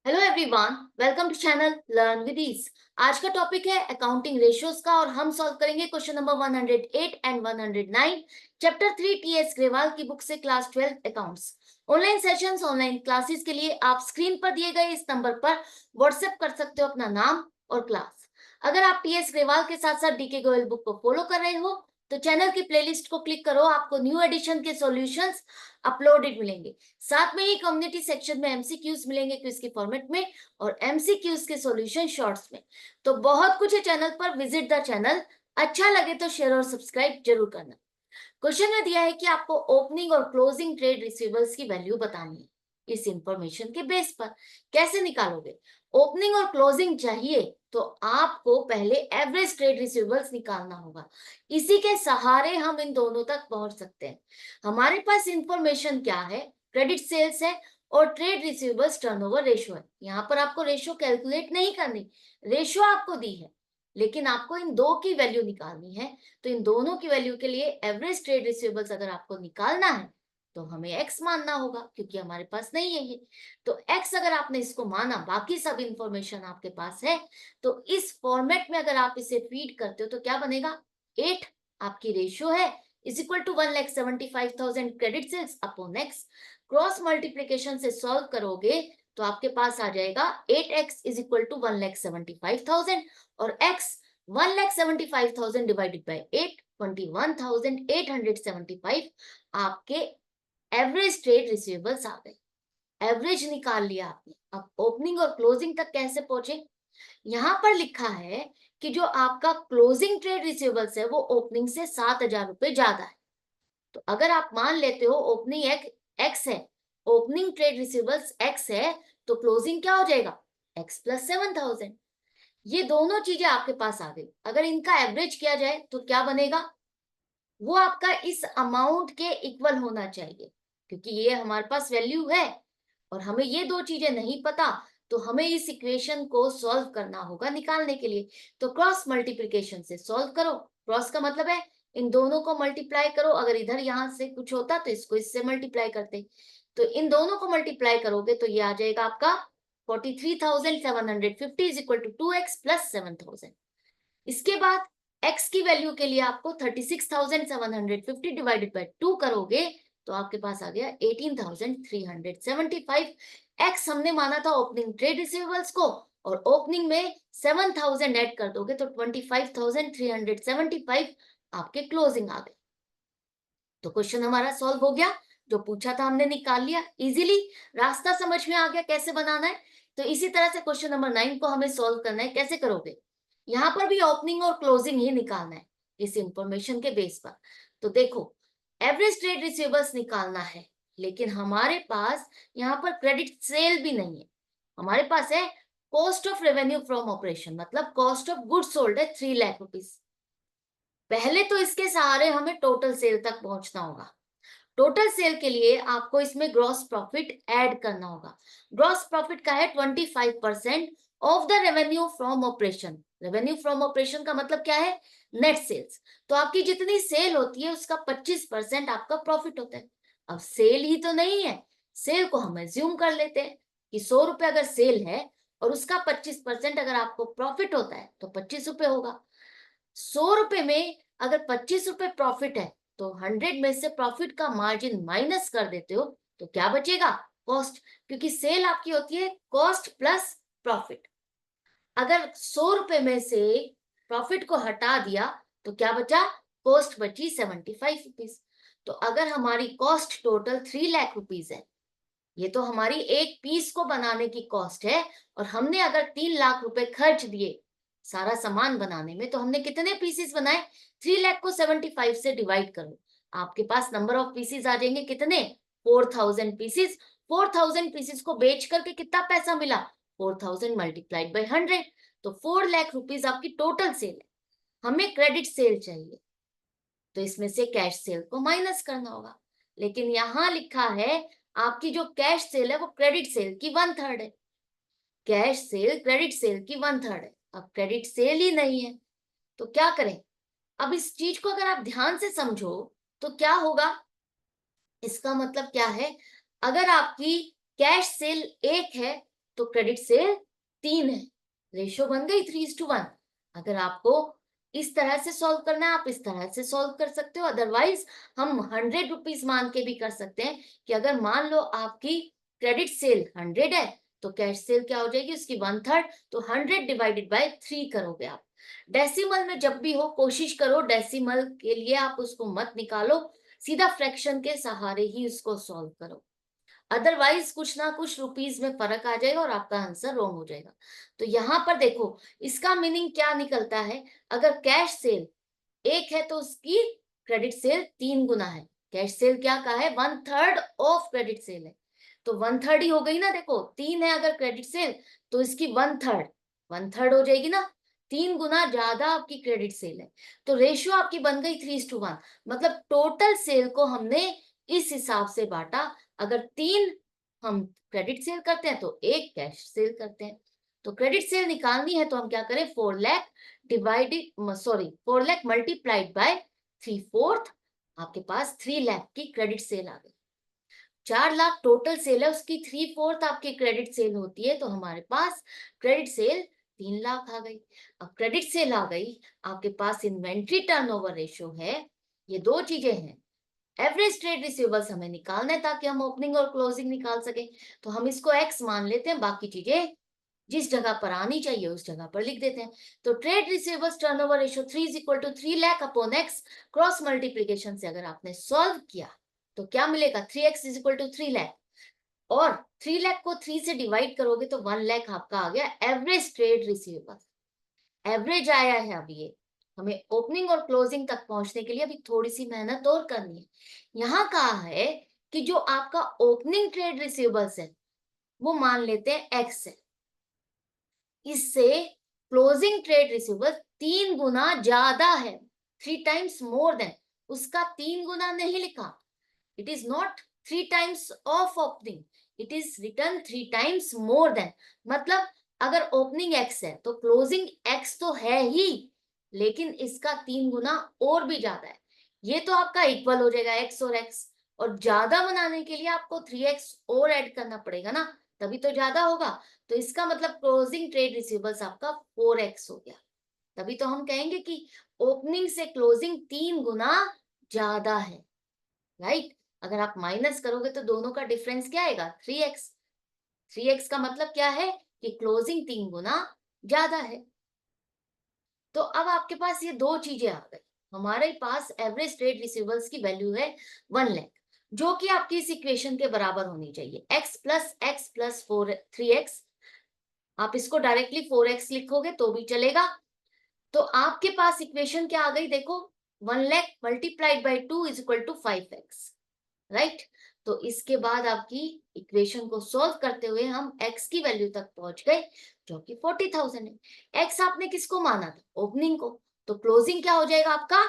Hello everyone, welcome to channel learn with ease. आज का topic है अकाउंटिंग रेशियोज का और हम सॉल्व करेंगे question number 108 and 109 chapter 3 TS Grewal की बुक से class 12 accounts. Online sessions, online classes के लिए आप स्क्रीन पर दिए गए इस नंबर पर व्हाट्सएप कर सकते हो अपना नाम और क्लास। अगर आप टीएस ग्रेवाल के साथ साथ डीके गोयल बुक को फॉलो कर रहे हो तो चैनल की प्लेलिस्ट को क्लिक करो, आपको न्यू एडिशन के सॉल्यूशंस अपलोडेड मिलेंगे। साथ में ही कम्युनिटी सेक्शन में एमसीक्यूज मिलेंगे क्विज के फॉर्मेट में और एमसीक्यूज के सॉल्यूशन शॉर्ट्स में। तो बहुत कुछ है चैनल पर, विजिट द चैनल। अच्छा लगे तो शेयर और सब्सक्राइब जरूर करना। क्वेश्चन में दिया है कि आपको ओपनिंग और क्लोजिंग ट्रेड रिसीवेबल्स की वैल्यू बतानी है। इस इंफॉर्मेशन के बेस पर कैसे निकालोगे? ओपनिंग और क्लोजिंग चाहिए तो आपको पहले एवरेज ट्रेड रिसीवेबल्स निकालना होगा। इसी के सहारे हम इन दोनों तक पहुंच सकते हैं। हमारे पास इंफॉर्मेशन क्या है? क्रेडिट सेल्स है और ट्रेड रिसीवेबल्स टर्नओवर रेशियो है। यहाँ पर आपको रेशियो कैलकुलेट नहीं करनी, रेशियो आपको दी है, लेकिन आपको इन दो की वैल्यू निकालनी है। तो इन दोनों की वैल्यू के लिए एवरेज ट्रेड रिसीवेबल्स अगर आपको निकालना है तो हमें एक्स मानना होगा, क्योंकि हमारे पास नहीं है ये। तो एक्स अगर आपने इसको माना, बाकी सब इंफॉर्मेशन आपके पास है, तो इस फॉर्मेट में अगर आप इसे फीड करते हो तो क्या बनेगा? 8 आपकी रेशियो है is equal to 1,75,000 credit sales upon X. Cross multiplication से सॉल्व करोगे तो आपके पास आ जाएगा 8x इज इक्वल टू 1,75,000 और x 1,75,000 डिवाइडेड बाय 8 21,875 आपके एवरेज ट्रेड रिसीवेबल्स आ गए। एवरेज निकाल लिया आपने। अब ओपनिंग और क्लोजिंग तक कैसे पहुंचे? यहां पर लिखा है कि जो आपका क्लोजिंग ट्रेड रिसीवेबल्स है वो ओपनिंग से 7,000 रुपए ज्यादा है। तो अगर आप मान लेते हो ओपनिंग एक्स है, ओपनिंग ट्रेड रिसीवेबल्स एक्स है, तो क्लोजिंग क्या हो जाएगा? X plus 7,000। ये दोनों चीजें आपके पास आ गई। अगर इनका एवरेज किया जाए तो क्या बनेगा? वो आपका इस अमाउंट के इक्वल होना चाहिए, क्योंकि ये हमारे पास वैल्यू है और हमें ये दो चीजें नहीं पता, तो हमें इस इक्वेशन को सॉल्व करना होगा निकालने के लिए। तो क्रॉस मल्टीप्लिकेशन से सॉल्व करो। क्रॉस का मतलब है इन दोनों को मल्टीप्लाई करो। अगर इधर यहां से कुछ होता तो इसको इससे मल्टीप्लाई करते। तो इन दोनों को मल्टीप्लाई करोगे तो ये आ जाएगा आपका 43,750 is equal to 2x plus 7,000। इसके बाद x की वैल्यू के लिए आपको 36,750 डिवाइडेड बाय 2 करोगे तो आपके पास आ गया 18,375। x हमने माना था ओपनिंग ट्रेड रिसीवेबल्स को, और ओपनिंग में 7,000 ऐड कर दोगे तो 25,375 आपके क्लोजिंग आ गए। तो क्वेश्चन हमारा सॉल्व हो गया। जो पूछा था हमने निकाल लिया इजीली। रास्ता समझ में आ गया कैसे बनाना है। तो इसी तरह से क्वेश्चन नंबर 9 को हमें सॉल्व करना है। कैसे करोगे? यहाँ पर भी ओपनिंग और क्लोजिंग ही निकालना है इस इंफॉर्मेशन के बेस पर। तो देखो, एवरेज ट्रेड रिसीवेबल्स निकालना है, लेकिन हमारे पास यहाँ पर क्रेडिट सेल भी नहीं है। हमारे पास है cost of revenue from operation, मतलब कॉस्ट ऑफ गुड्स सोल्ड है 3 लाख रुपीज। पहले तो इसके सहारे हमें टोटल सेल तक पहुंचना होगा। टोटल सेल के लिए आपको इसमें ग्रॉस प्रॉफिट ऐड करना होगा। ग्रॉस प्रॉफिट का है 25% of the revenue from operation. Revenue from operation का मतलब क्या है? Net sales. तो आपकी जितनी सेल होती है उसका 25% आपका प्रॉफिट होता है। अब सेल ही तो नहीं है, सेल को हम एज्यूम कर लेते हैं कि 100 रुपए अगर सेल है और उसका 25% अगर आपको प्रॉफिट होता है तो 25 रुपए होगा। 100 रुपए में अगर 25 रुपए प्रॉफिट है तो 100 में से प्रॉफिट का मार्जिन माइनस कर देते हो तो क्या बचेगा? कॉस्ट, क्योंकि सेल आपकी होती है कॉस्ट प्लस प्रॉफिट। अगर 100 रुपए में से प्रॉफिट को हटा दिया तो क्या बचा? कॉस्ट बची 75 रुपीज। तो अगर हमारी कॉस्ट टोटल 3 लाख रुपीज है, ये तो हमारी एक पीस को बनाने की कॉस्ट है, और हमने अगर 3 लाख रुपए खर्च दिए सारा सामान बनाने में, तो हमने कितने पीसेस बनाए? 3 लाख को 75 से डिवाइड करो, आपके पास नंबर ऑफ पीसेस आ जाएंगे कितने? 4,000 पीसेस। 4,000 पीसेस को बेच करके कितना पैसा मिला? 4,000 मल्टीप्लाइड बाई 100। तो 4 लाख रुपीज आपकी टोटल सेल है। हमें क्रेडिट सेल चाहिए, तो इसमें से कैश सेल को माइनस करना होगा। लेकिन यहां लिखा है आपकी जो कैश सेल है वो क्रेडिट सेल की 1/3 है। कैश सेल क्रेडिट सेल की 1/3 है। अब क्रेडिट सेल ही नहीं है तो क्या करें? अब इस चीज को अगर आप ध्यान से समझो तो क्या होगा? इसका मतलब क्या है? अगर आपकी कैश सेल 1 है तो क्रेडिट सेल 3 है, रेशो बन गई 3:1। अगर आपको इस तरह से सॉल्व करना है, आप इस तरह से सॉल्व कर सकते हो, अदरवाइज हम 100 रुपीज मान के भी कर सकते हैं कि अगर मान लो आपकी क्रेडिट सेल 100 है तो कैश सेल क्या हो जाएगी उसकी 1/3, तो 100 डिवाइडेड बाय 3 करोगे आप। डेसिमल में जब भी हो कोशिश करो डेसिमल के लिए आप उसको मत निकालो, सीधा फ्रैक्शन के सहारे ही उसको सॉल्व करो, अदरवाइज कुछ ना कुछ रुपीज में फर्क आ जाएगा और आपका आंसर रॉन्ग हो जाएगा। तो यहाँ पर देखो इसका मीनिंग क्या निकलता है, अगर कैश सेल 1 है तो उसकी क्रेडिट सेल 3 गुना है। कैश सेल क्या का है, 1/3 ऑफ क्रेडिट सेल है, तो 1/3 ही हो गई ना। देखो 3 है अगर क्रेडिट सेल तो इसकी 1/3 हो जाएगी ना, 3 गुना ज्यादा आपकी क्रेडिट सेल है, तो रेशियो आपकी बन गई 3:1। मतलब टोटल सेल को हमने इस हिसाब से बांटा, अगर 3 हम क्रेडिट सेल करते हैं तो 1 कैश सेल करते हैं। तो क्रेडिट सेल निकालनी है तो हम क्या करें, 4 lakh divided 4 lakh multiplied by 3/4, आपके पास 3 लाख की क्रेडिट सेल आ गई। 4 लाख टोटल सेल है, उसकी 3/4 आपकी क्रेडिट सेल होती है, तो हमारे पास क्रेडिट सेल 3 लाख आ गई। अब क्रेडिट सेल आ गई, आपके पास इन्वेंट्री टर्नओवर रेशियो है, ये दो चीजें हैं। एवरेज ट्रेड रिसीवेबल्स हमें निकालना है ताकि हम ओपनिंग और क्लोजिंग निकाल सके, तो हम इसको एक्स मान लेते हैं, बाकी चीजें जिस जगह पर आनी चाहिए उस जगह पर लिख देते हैं। तो trade receivables turnover ratio 3 = 3 lakh upon X, cross multiplication से अगर आपने सॉल्व किया तो क्या मिलेगा, 3x = 3 लाख, और 3 लाख को 3 से डिवाइड करोगे तो 1 लाख आपका आ गया एवरेज ट्रेड रिसीवेबल्स। एवरेज आया है, अब ये हमें ओपनिंग और क्लोजिंग तक पहुंचने के लिए अभी थोड़ी सी मेहनत और करनी है। यहाँ कहा है कि जो आपका ओपनिंग ट्रेड रिसीवेबल्स है वो मान लेते हैं एक्स है, इससे क्लोजिंग ट्रेड रिसीवेबल 3 गुना ज्यादा है, 3 टाइम्स मोर देन, उसका 3 गुना नहीं लिखा, it is not 3 times of opening, it is return 3 times more than. मतलब अगर ओपनिंग एक्स है तो क्लोजिंग एक्स तो है ही, लेकिन इसका 3 गुना और भी ज्यादा है, ये तो आपका इक्वल हो जाएगा एक्स और एक्स, और ज्यादा बनाने के लिए आपको 3x और ऐड करना पड़ेगा ना, तभी तो ज्यादा होगा। तो इसका मतलब क्लोजिंग ट्रेड रिसीवेबल्स आपका 4x हो गया, तभी तो हम कहेंगे कि ओपनिंग से क्लोजिंग 3 गुना ज्यादा है, राइट। अगर आप माइनस करोगे तो दोनों का डिफरेंस क्या आएगा, 3x। 3x का मतलब क्या है कि क्लोजिंग 3 गुना ज्यादा है। तो अब आपके पास ये दो चीजें आ गई, हमारे पास एवरेज ट्रेड रिसीवेबल्स की वैल्यू है 1 लाख, जो कि आपकी इस इक्वेशन के बराबर होनी चाहिए, x प्लस 3x। आप इसको डायरेक्टली 4x लिखोगे तो भी चलेगा। तो आपके पास इक्वेशन क्या आ गई, देखो 1 lakh multiplied by 2 = 5x, right. तो इसके बाद आपकी इक्वेशन को सॉल्व करते हुए हम x की वैल्यू तक पहुंच गए जो कि 40,000 है। x आपने किसको माना था, ओपनिंग को, तो क्लोजिंग क्या हो जाएगा आपका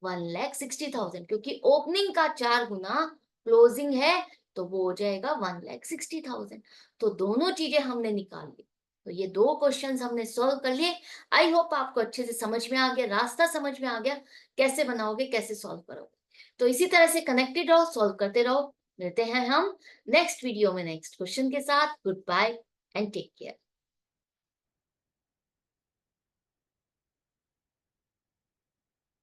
1,60,000, क्योंकि ओपनिंग का 4 गुना क्लोजिंग है, तो वो हो जाएगा 1,60,000। तो दोनों चीजें हमने निकाल ली, तो ये दो क्वेश्चंस हमने सॉल्व कर लिए। आई होप आपको अच्छे से समझ में आ गया, रास्ता समझ में आ गया, कैसे बनाओगे कैसे सॉल्व करोगे। तो इसी तरह से कनेक्टेड रहो, सॉल्व करते रहो। मिलते हैं हम नेक्स्ट वीडियो में नेक्स्ट क्वेश्चन के साथ। Goodbye and take care.